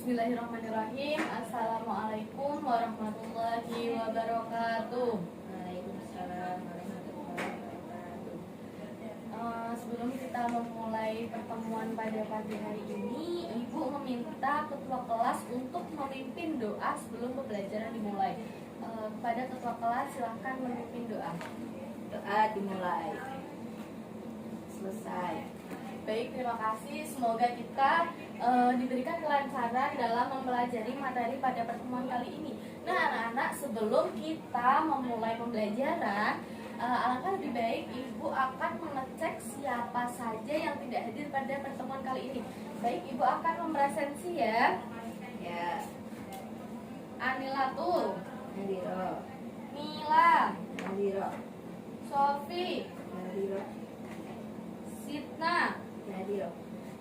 Bismillahirrahmanirrahim. Assalamualaikum warahmatullahi wabarakatuh. Waalaikumsalam warahmatullahi wabarakatuh. Sebelum kita memulai pertemuan pada pagi hari ini, Ibu meminta ketua kelas untuk memimpin doa sebelum pembelajaran dimulai. Kepada ketua kelas silahkan memimpin doa. Doa dimulai. Selesai. Baik, terima kasih. Semoga kita diberikan kelancaran dalam mempelajari materi pada pertemuan kali ini. Nah, anak-anak, sebelum kita memulai pembelajaran, alangkah lebih baik Ibu akan mengecek siapa saja yang tidak hadir pada pertemuan kali ini. Baik, Ibu akan mempresensi ya. Ya. Anilatul, Nadiro. Mila, Nadiro. Sofi, Nadiro. Sitna. Nadiro.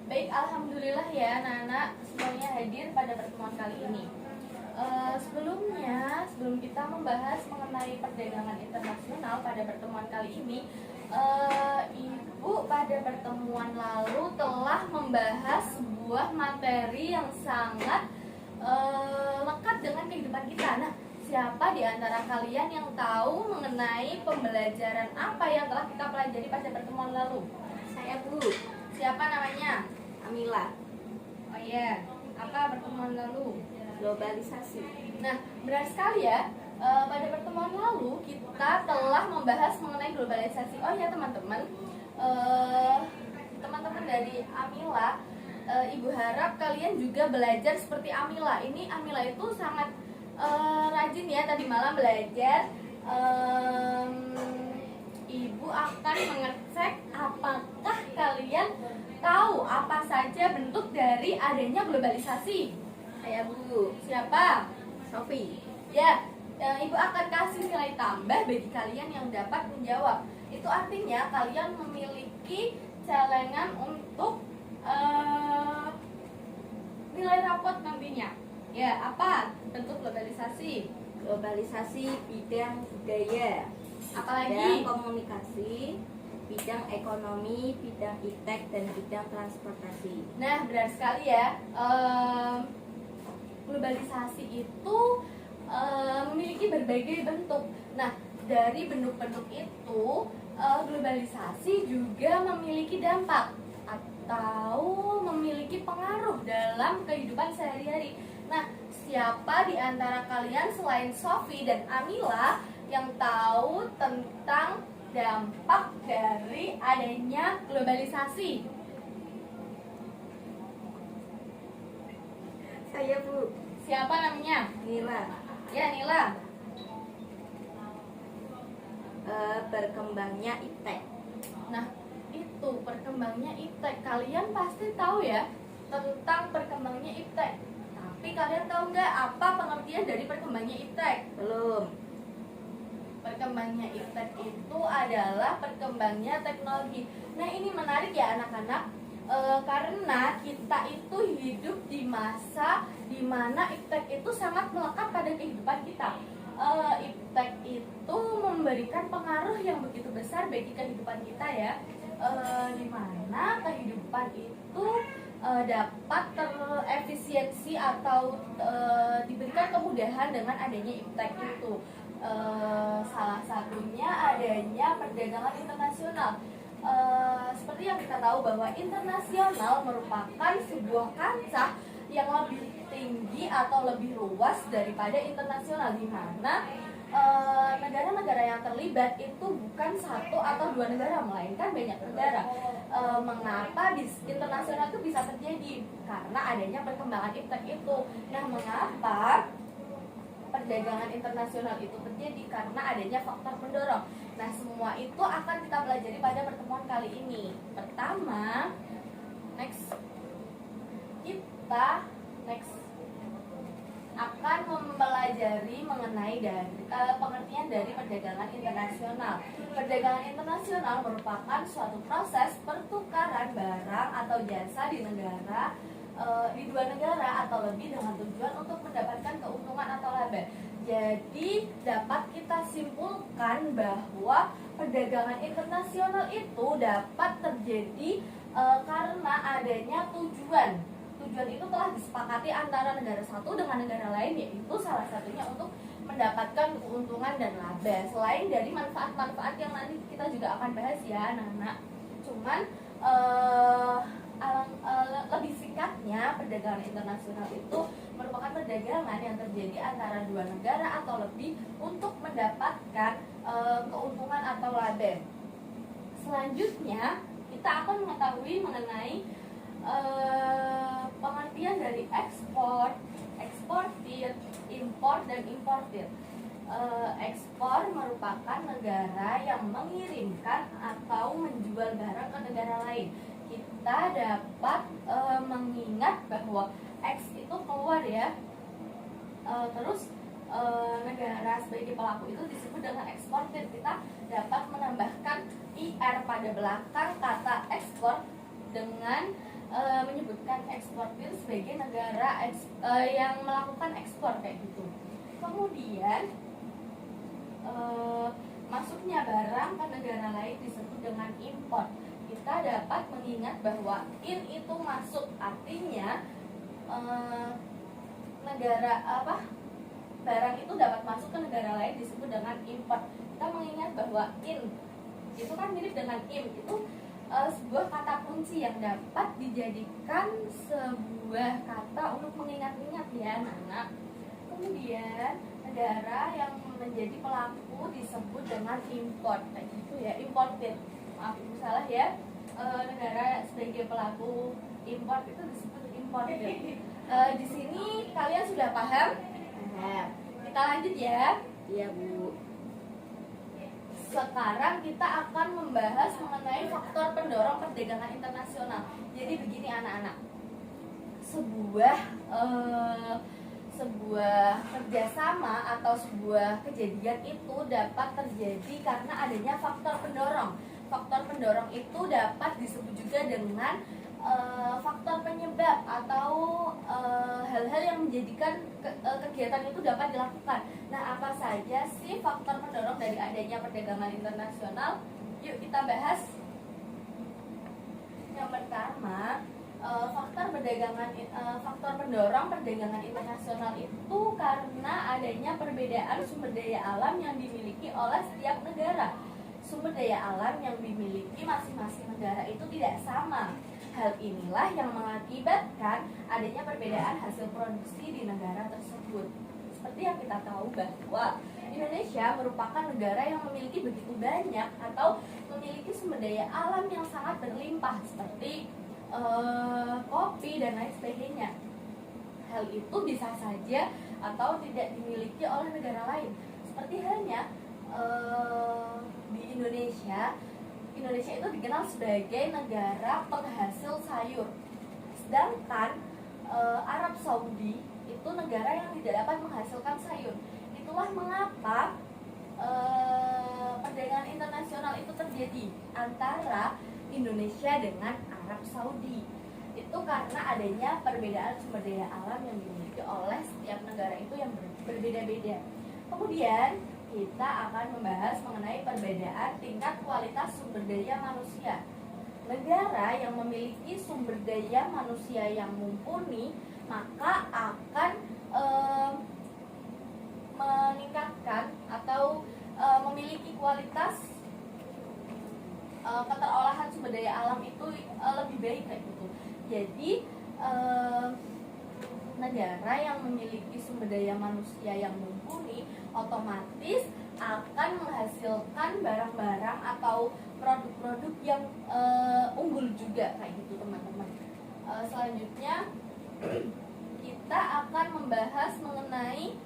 Baik, alhamdulillah ya anak-anak semuanya hadir pada pertemuan kali ini. Sebelum kita membahas mengenai perdagangan internasional pada pertemuan kali ini, Ibu pada pertemuan lalu telah membahas sebuah materi yang sangat lekat dengan kehidupan kita. Nah, siapa di antara kalian yang tahu mengenai pembelajaran apa yang telah kita pelajari pada pertemuan lalu? Saya Bu. Siapa namanya? Amila. Oh iya, apa pertemuan lalu? Globalisasi. Nah, benar sekali ya. Pada pertemuan lalu kita telah membahas mengenai globalisasi. Oh ya teman-teman, teman-teman dari Amila, Ibu harap kalian juga belajar seperti Amila. Ini Amila itu sangat rajin ya tadi malam belajar. Ibu akan mengecek apakah kalian tahu apa saja bentuk dari adanya globalisasi. Saya Bu. Siapa? Sofi. Ya, Ibu akan kasih nilai tambah bagi kalian yang dapat menjawab. Itu artinya kalian memiliki celengan untuk nilai rapot nantinya. Ya, apa bentuk globalisasi? Globalisasi bidang budaya. Apalagi? Bidang komunikasi, bidang ekonomi, bidang iptek, dan bidang transportasi. Nah, benar sekali ya. Globalisasi itu memiliki berbagai bentuk. Nah, dari bentuk-bentuk itu, globalisasi juga memiliki dampak atau memiliki pengaruh dalam kehidupan sehari-hari. Nah, siapa di antara kalian selain Sofi dan Amila yang tahu tentang dampak dari adanya globalisasi? Saya Bu. Siapa namanya? Nila. Ya, Nila. Berkembangnya iptek. Nah, itu perkembangnya iptek. Kalian pasti tahu ya tentang perkembangnya iptek. Tapi kalian tahu nggak apa pengertian dari perkembangnya iptek? Belum. Perkembangnya iptek itu adalah perkembangnya teknologi. Nah, ini menarik ya anak-anak, karena kita itu hidup di masa dimana iptek itu sangat melekat pada kehidupan kita. Iptek itu memberikan pengaruh yang begitu besar bagi kehidupan kita ya, dimana kehidupan itu dapat terefisiensi atau diberikan kemudahan dengan adanya iptek itu. Salah satunya adanya perdagangan internasional. Seperti yang kita tahu bahwa internasional merupakan sebuah kancah yang lebih tinggi atau lebih luas daripada internasional, di mana negara-negara yang terlibat itu bukan satu atau dua negara, melainkan banyak negara. Mengapa internasional itu bisa terjadi? Karena adanya perkembangan iptek itu. Nah, mengapa perdagangan internasional itu terjadi? Karena adanya faktor pendorong. Nah, semua itu akan kita pelajari pada pertemuan kali ini. Pertama, kita akan mempelajari mengenai pengertian dari perdagangan internasional. Perdagangan internasional merupakan suatu proses pertukaran barang atau jasa di dua negara atau lebih dengan tujuan untuk mendapatkan keuntungan atau laba. Jadi dapat kita simpulkan bahwa perdagangan internasional itu dapat terjadi karena adanya tujuan tujuan itu telah disepakati antara negara satu dengan negara lain, yaitu salah satunya untuk mendapatkan keuntungan dan laba. Selain dari manfaat-manfaat yang nanti kita juga akan bahas ya anak-anak. Cuman lebih singkatnya, perdagangan internasional itu merupakan perdagangan yang terjadi antara dua negara atau lebih untuk mendapatkan keuntungan atau laba. Selanjutnya kita akan mengetahui mengenai pengertian dari ekspor, eksportir, impor, dan importir. Ekspor merupakan negara yang mengirimkan atau menjual barang ke negara lain. Kita dapat mengingat bahwa X itu keluar ya, terus negara sebagai pelaku itu disebut dengan eksportir. Kita dapat menambahkan IR pada belakang kata ekspor dengan menyebutkan eksportir sebagai negara yang melakukan ekspor kayak gitu. Kemudian masuknya barang ke negara lain disebut dengan impor. Kita dapat mengingat bahwa in itu masuk, artinya negara barang itu dapat masuk ke negara lain disebut dengan impor. Kita mengingat bahwa in itu kan mirip dengan im, itu sebuah kata kunci yang dapat dijadikan sebuah kata untuk mengingat-ingat ya anak-anak. Kemudian negara yang menjadi pelaku disebut dengan import, kayak gitu ya, importir. Maaf ibu salah ya. Negara sebagai pelaku import itu disebut importir. Di sini kalian sudah paham? Nah, kita lanjut ya. Iya Bu. Sekarang kita akan membahas mengenai faktor pendorong perdagangan internasional. Jadi begini anak-anak, sebuah kerjasama atau sebuah kejadian itu dapat terjadi karena adanya faktor pendorong. Faktor pendorong itu dapat disebut juga dengan faktor penyebab atau hal-hal yang menjadikan kegiatan itu dapat dilakukan. Nah, apa saja sih faktor pendorong dari adanya perdagangan internasional? Yuk kita bahas. Yang pertama, faktor pendorong perdagangan internasional itu karena adanya perbedaan sumber daya alam yang dimiliki oleh setiap negara. Sumber daya alam yang dimiliki masing-masing negara itu tidak sama. Hal inilah yang mengakibatkan adanya perbedaan hasil produksi di negara tersebut. Seperti yang kita tahu bahwa Indonesia merupakan negara yang memiliki begitu banyak atau memiliki sumber daya alam yang sangat berlimpah seperti kopi dan lain sebagainya. Hal itu bisa saja atau tidak dimiliki oleh negara lain. Seperti halnya di Indonesia itu dikenal sebagai negara penghasil sayur. Sedangkan Arab Saudi itu negara yang tidak dapat menghasilkan sayur. Itulah mengapa perdagangan internasional itu terjadi antara Indonesia dengan Arab Saudi. Itu karena adanya perbedaan sumber daya alam yang dimiliki oleh setiap negara itu yang berbeda-beda. Kemudian kita akan membahas mengenai perbedaan tingkat kualitas sumber daya manusia. Negara yang memiliki sumber daya manusia yang mumpuni maka akan meningkatkan atau memiliki kualitas keterolahan sumber daya alam itu lebih baik kayak gitu. Jadi negara yang memiliki sumber daya manusia yang mumpuni otomatis akan menghasilkan barang-barang atau produk-produk yang unggul juga kayak gitu teman-teman. Selanjutnya kita akan membahas mengenai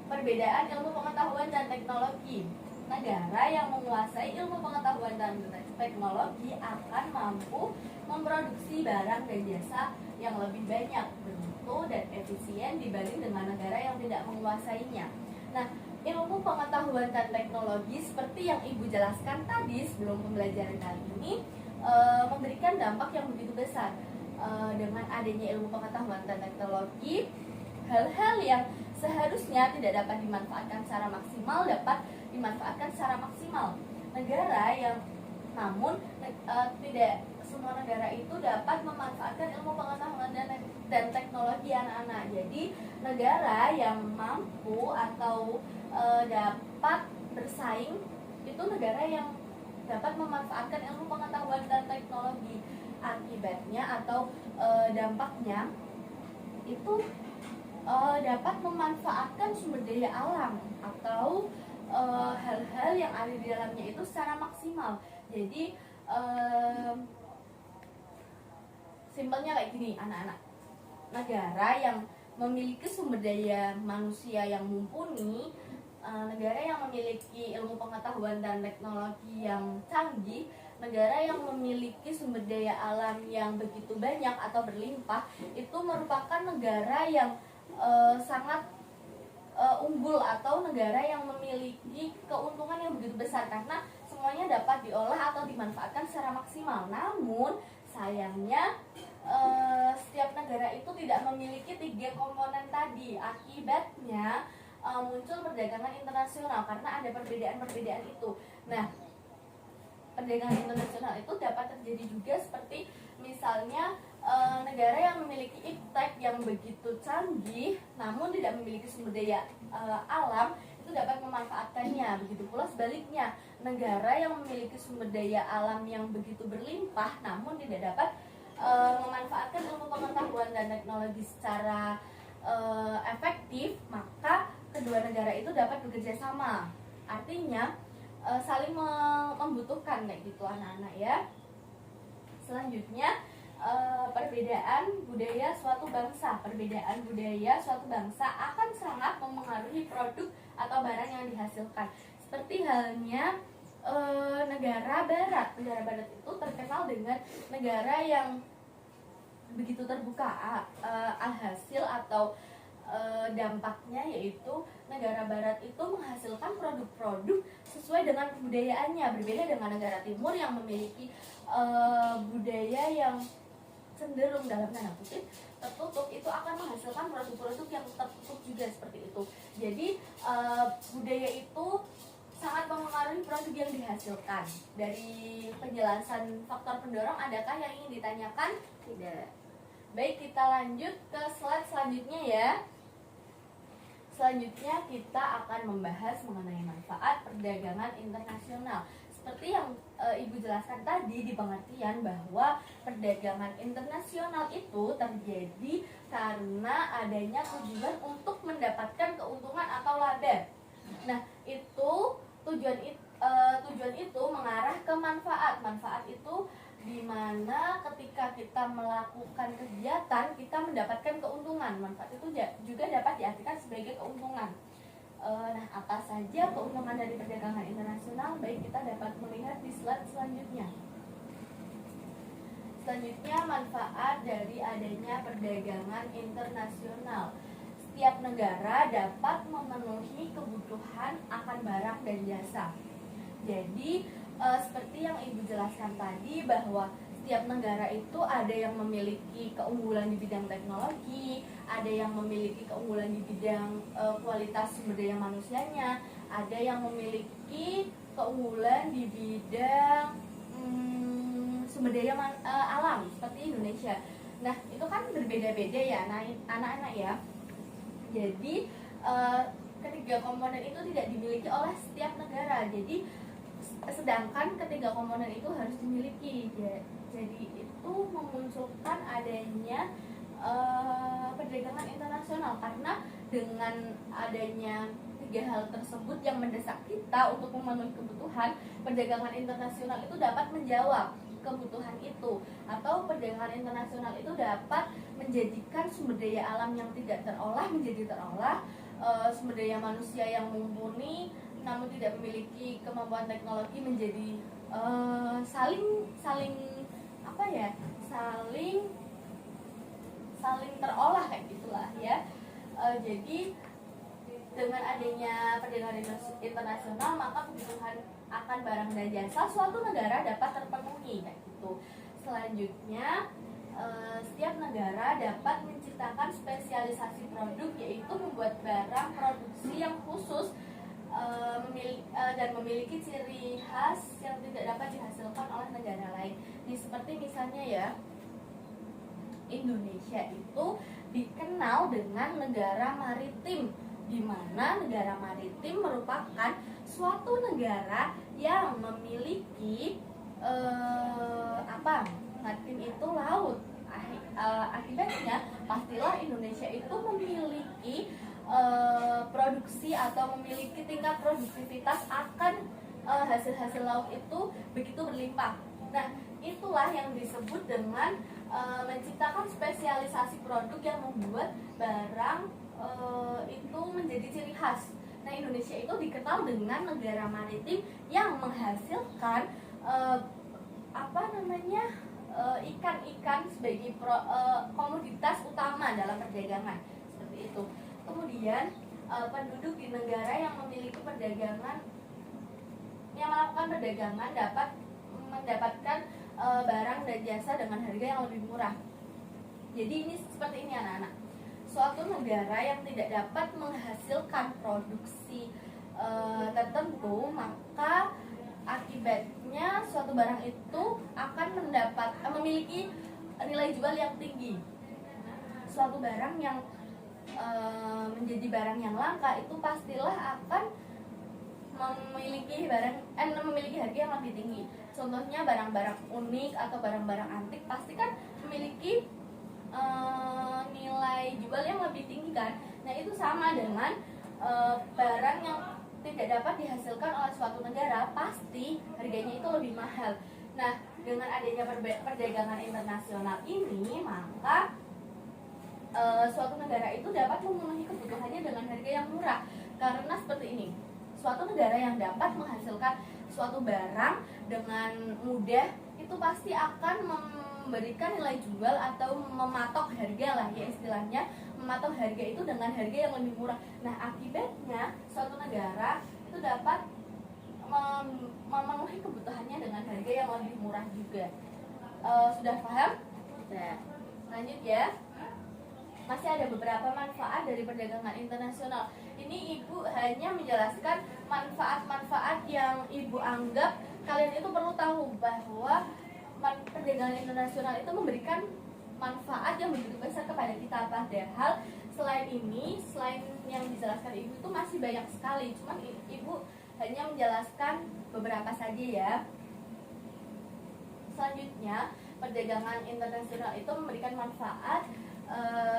perbedaan ilmu pengetahuan dan teknologi. Negara yang menguasai ilmu pengetahuan dan teknologi akan mampu memproduksi barang dan jasa yang lebih banyak, bermutu dan efisien dibanding dengan negara yang tidak menguasainya. Nah, ilmu pengetahuan dan teknologi seperti yang Ibu jelaskan tadi sebelum pembelajaran kali ini memberikan dampak yang begitu besar. Dengan adanya ilmu pengetahuan dan teknologi, hal-hal yang seharusnya tidak dapat dimanfaatkan secara maksimal dapat dimanfaatkan secara maksimal. Negara yang namun tidak semua negara itu dapat memanfaatkan ilmu pengetahuan dan teknologi anak-anak. Jadi negara yang mampu atau dapat bersaing itu negara yang dapat memanfaatkan ilmu pengetahuan dan teknologi. Akibatnya atau dampaknya itu dapat memanfaatkan sumber daya alam atau hal-hal yang ada di dalamnya itu secara maksimal. Jadi simpelnya kayak gini anak-anak, negara yang memiliki sumber daya manusia yang mumpuni, negara yang memiliki ilmu pengetahuan dan teknologi yang canggih, negara yang memiliki sumber daya alam yang begitu banyak atau berlimpah, itu merupakan negara yang sangat unggul atau negara yang memiliki keuntungan yang begitu besar karena semuanya dapat diolah atau dimanfaatkan secara maksimal. Namun sayangnya setiap negara itu tidak memiliki 3 komponen tadi. Akibatnya muncul perdagangan internasional karena ada perbedaan-perbedaan itu. Nah, perdagangan internasional itu dapat terjadi juga seperti misalnya negara yang memiliki iptek yang begitu canggih namun tidak memiliki sumber daya alam itu dapat memanfaatkannya. Begitu pula sebaliknya, negara yang memiliki sumber daya alam yang begitu berlimpah namun tidak dapat memanfaatkan ilmu pengetahuan dan teknologi secara efektif, maka kedua negara itu dapat bekerja sama. Artinya saling membutuhkan kayak gitu anak-anak ya. Selanjutnya perbedaan budaya suatu bangsa. Perbedaan budaya suatu bangsa akan sangat mempengaruhi produk atau barang yang dihasilkan. Seperti halnya negara barat. Negara barat itu terkenal dengan negara yang begitu terbuka. Alhasil atau dampaknya yaitu negara barat itu menghasilkan produk-produk sesuai dengan kebudayaannya, berbeda dengan negara timur yang memiliki budaya yang cenderung dalam tanda kutip tertutup, itu akan menghasilkan produk-produk yang tertutup juga seperti itu. Jadi budaya itu sangat mempengaruhi produk yang dihasilkan. Dari penjelasan faktor pendorong, adakah yang ingin ditanyakan? Tidak. Baik, kita lanjut ke slide selanjutnya ya. Selanjutnya kita akan membahas mengenai manfaat perdagangan internasional. Seperti yang Ibu jelaskan tadi di pengertian bahwa perdagangan internasional itu terjadi karena adanya tujuan untuk mendapatkan keuntungan atau laba. Nah, itu tujuan itu mengarah ke manfaat. Manfaat itu di mana ketika kita melakukan kegiatan kita mendapatkan keuntungan. Manfaat itu juga dapat diartikan sebagai keuntungan. Nah, apa saja keuntungan dari perdagangan internasional? Baik, kita dapat melihat di slide selanjutnya. Selanjutnya, manfaat dari adanya perdagangan internasional. Setiap negara dapat memenuhi kebutuhan akan barang dan jasa. Jadi, seperti yang Ibu jelaskan tadi bahwa setiap negara itu ada yang memiliki keunggulan di bidang teknologi, ada yang memiliki keunggulan di bidang kualitas sumber daya manusianya, ada yang memiliki keunggulan di bidang sumber daya alam seperti Indonesia. Nah, itu kan berbeda-beda ya anak-anak ya. Jadi ketiga komponen itu tidak dimiliki oleh setiap negara. Jadi sedangkan ketiga komponen itu harus dimiliki. Jadi itu memunculkan adanya perdagangan internasional karena dengan adanya 3 hal tersebut yang mendesak kita untuk memenuhi kebutuhan, perdagangan internasional itu dapat menjawab kebutuhan itu, atau perdagangan internasional itu dapat menjadikan sumber daya alam yang tidak terolah menjadi terolah, sumber daya manusia yang mumpuni namun tidak memiliki kemampuan teknologi menjadi saling terolah kayak gitulah ya. Jadi dengan adanya perdagangan internasional maka kebutuhan akan barang dan jasa suatu negara dapat terpenuhi kayak gitu. Selanjutnya setiap negara dapat menciptakan spesialisasi produk, yaitu membuat barang produksi yang khusus dan memiliki ciri khas yang tidak dapat dihasilkan oleh negara lain. Nih, seperti misalnya ya, Indonesia itu dikenal dengan negara maritim, di mana negara maritim merupakan suatu negara yang memiliki maritim itu laut. Akibatnya pastilah Indonesia itu memiliki produksi atau memiliki tingkat produktivitas akan hasil-hasil laut itu begitu berlimpah. Nah, itulah yang disebut dengan menciptakan spesialisasi produk yang membuat barang itu menjadi ciri khas. Nah, Indonesia itu dikenal dengan negara maritim yang menghasilkan ikan-ikan sebagai komoditas utama dalam perdagangan, seperti itu. Kemudian penduduk di negara yang memiliki perdagangan, yang melakukan perdagangan dapat mendapatkan barang dan jasa dengan harga yang lebih murah. Jadi ini seperti ini anak-anak. Suatu negara yang tidak dapat menghasilkan produksi tertentu, maka akibatnya suatu barang itu akan memiliki nilai jual yang tinggi. Suatu barang yang menjadi barang yang langka itu pastilah akan memiliki harga yang lebih tinggi. Contohnya barang-barang unik atau barang-barang antik pasti kan memiliki nilai jual yang lebih tinggi kan. Nah, itu sama dengan barang yang tidak dapat dihasilkan oleh suatu negara, pasti harganya itu lebih mahal. Nah, dengan adanya perdagangan internasional ini, maka suatu negara itu dapat memenuhi kebutuhannya dengan harga yang murah. Karena seperti ini, suatu negara yang dapat menghasilkan suatu barang dengan mudah itu pasti akan memberikan nilai jual atau mematok harga lah ya istilahnya, mematok harga itu dengan harga yang lebih murah. Nah, akibatnya suatu negara itu dapat memenuhi kebutuhannya dengan harga yang lebih murah juga. Sudah paham? Nah, lanjut ya. Masih ada beberapa manfaat dari perdagangan internasional. Ini ibu hanya menjelaskan manfaat-manfaat yang ibu anggap kalian itu perlu tahu, bahwa perdagangan internasional itu memberikan manfaat yang begitu besar kepada kita. Padahal selain yang dijelaskan ibu itu masih banyak sekali, cuman ibu hanya menjelaskan beberapa saja ya. Selanjutnya, perdagangan internasional itu memberikan manfaat,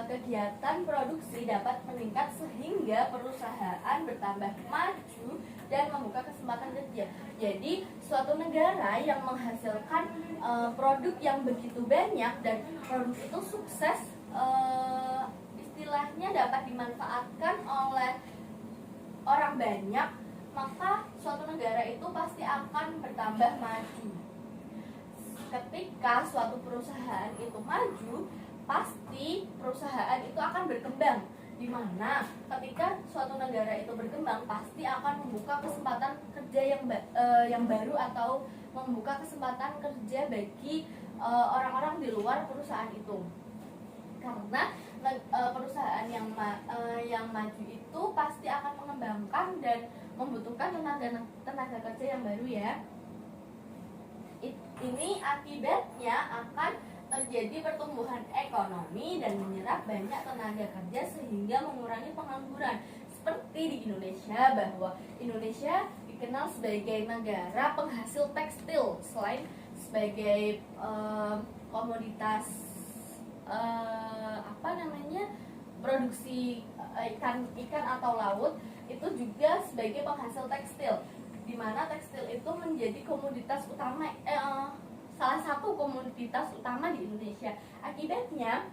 kegiatan produksi dapat meningkat sehingga perusahaan bertambah maju dan membuka kesempatan kerja. Jadi suatu negara yang menghasilkan produk yang begitu banyak dan produk itu sukses, istilahnya dapat dimanfaatkan oleh orang banyak, maka suatu negara itu pasti akan bertambah maju. Ketika suatu perusahaan itu maju, pasti perusahaan itu akan berkembang, di mana ketika suatu negara itu berkembang pasti akan membuka kesempatan kerja yang baru atau membuka kesempatan kerja bagi orang-orang di luar perusahaan itu. Karena perusahaan yang maju itu pasti akan mengembangkan dan membutuhkan tenaga kerja yang baru ya. Ini akibatnya akan terjadi pertumbuhan ekonomi dan menyerap banyak tenaga kerja sehingga mengurangi pengangguran. Seperti di Indonesia, bahwa Indonesia dikenal sebagai negara penghasil tekstil. Selain sebagai komoditas produksi ikan atau laut, itu juga sebagai penghasil tekstil, di mana tekstil itu menjadi komoditas utama, salah satu komoditas utama di Indonesia. Akibatnya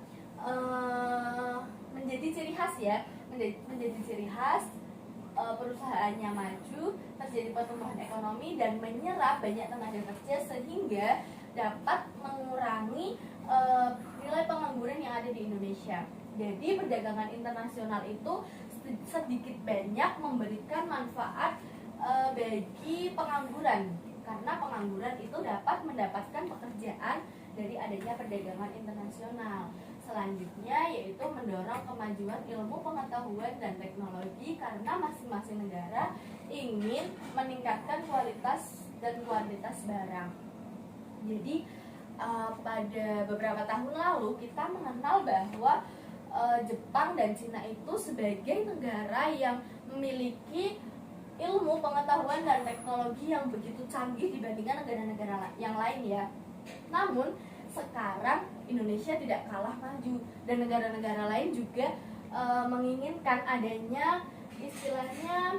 menjadi ciri khas ya, menjadi ciri khas, perusahaannya maju, terjadi pertumbuhan ekonomi dan menyerap banyak tenaga kerja sehingga dapat mengurangi nilai pengangguran yang ada di Indonesia. Jadi perdagangan internasional itu sedikit banyak memberikan manfaat bagi pengangguran, karena pengangguran itu dapat mendapatkan pekerjaan dari adanya perdagangan internasional. Selanjutnya yaitu mendorong kemajuan ilmu pengetahuan dan teknologi karena masing-masing negara ingin meningkatkan kualitas dan kuantitas barang. Jadi pada beberapa tahun lalu kita mengenal bahwa Jepang dan Cina itu sebagai negara yang memiliki ilmu pengetahuan dan teknologi yang begitu canggih dibandingkan negara-negara yang lain ya. Namun sekarang Indonesia tidak kalah maju dan negara-negara lain juga menginginkan adanya istilahnya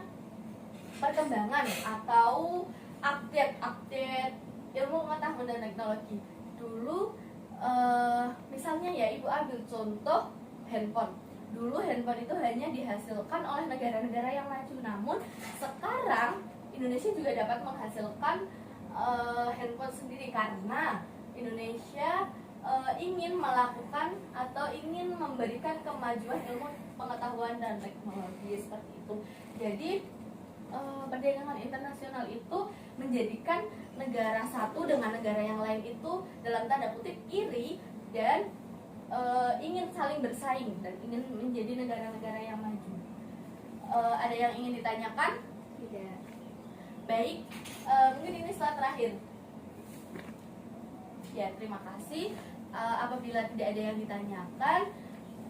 perkembangan atau update ilmu pengetahuan dan teknologi. Dulu misalnya ya, Ibu ambil contoh handphone. Dulu handphone itu hanya dihasilkan oleh negara-negara yang maju. Namun sekarang Indonesia juga dapat menghasilkan handphone sendiri karena Indonesia ingin melakukan atau ingin memberikan kemajuan ilmu pengetahuan dan teknologi seperti itu. Jadi perdagangan internasional itu menjadikan negara satu dengan negara yang lain itu dalam tanda kutip iri dan ingin saling bersaing dan ingin menjadi negara-negara yang maju. Ada yang ingin ditanyakan? Tidak. Baik, mungkin ini slide terakhir. Ya, terima kasih. Apabila tidak ada yang ditanyakan,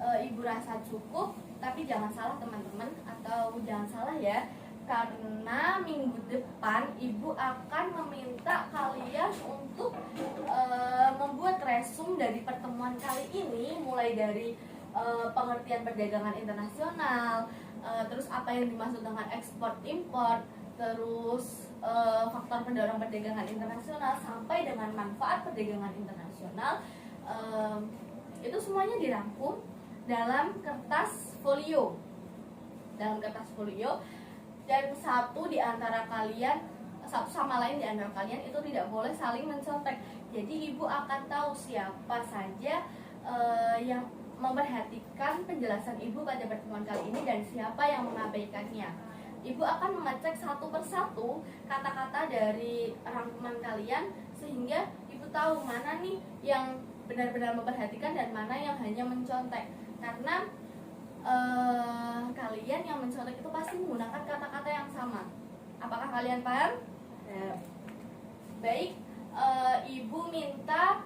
Ibu rasa cukup. Tapi jangan salah teman-teman, atau jangan salah ya, karena minggu depan Ibu akan meminta kalian untuk membuat resume dari pertemuan kali ini, mulai dari pengertian perdagangan internasional, terus apa yang dimaksud dengan ekspor impor, terus faktor pendorong perdagangan internasional sampai dengan manfaat perdagangan internasional. Itu semuanya dirangkum dalam kertas folio. Dan satu sama lain di antara kalian itu tidak boleh saling mencontek. Jadi Ibu akan tahu siapa saja yang memperhatikan penjelasan Ibu pada pertemuan kali ini dan siapa yang mengabaikannya. Ibu akan mengecek satu persatu kata-kata dari rangkuman kalian sehingga Ibu tahu mana nih yang benar-benar memperhatikan dan mana yang hanya mencontek. Karena kalian yang mencontek itu pasti menggunakan kata-kata yang sama. Apakah kalian paham? Baik, Ibu minta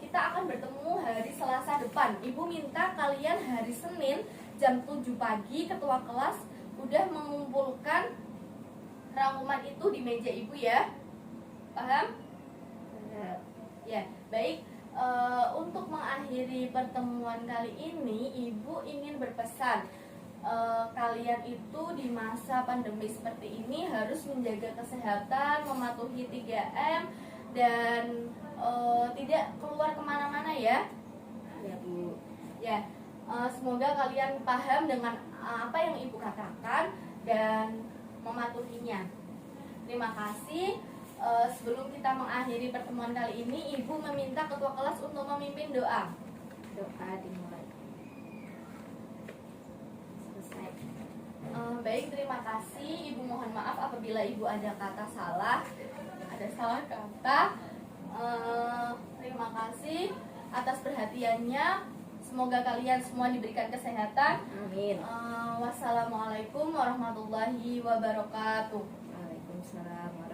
kita akan bertemu hari Selasa depan. Ibu minta kalian hari Senin jam 7 pagi ketua kelas udah mengumpulkan rangkuman itu di meja Ibu ya. Paham? Ya, baik. Untuk mengakhiri pertemuan kali ini, Ibu ingin berpesan kalian itu di masa pandemi seperti ini harus menjaga kesehatan, mematuhi 3M dan tidak keluar kemana-mana ya. Ya Bu. Ya, semoga kalian paham dengan apa yang Ibu katakan dan mematuhinya. Terima kasih. Sebelum kita mengakhiri pertemuan kali ini, Ibu meminta ketua kelas untuk memimpin doa. Doa dimulai. Selesai. Baik, terima kasih. Ibu mohon maaf apabila Ibu ada kata salah, ada salah kata. Terima kasih atas perhatiannya. Semoga kalian semua diberikan kesehatan. Amin. Wassalamualaikum warahmatullahi wabarakatuh. Waalaikumsalam.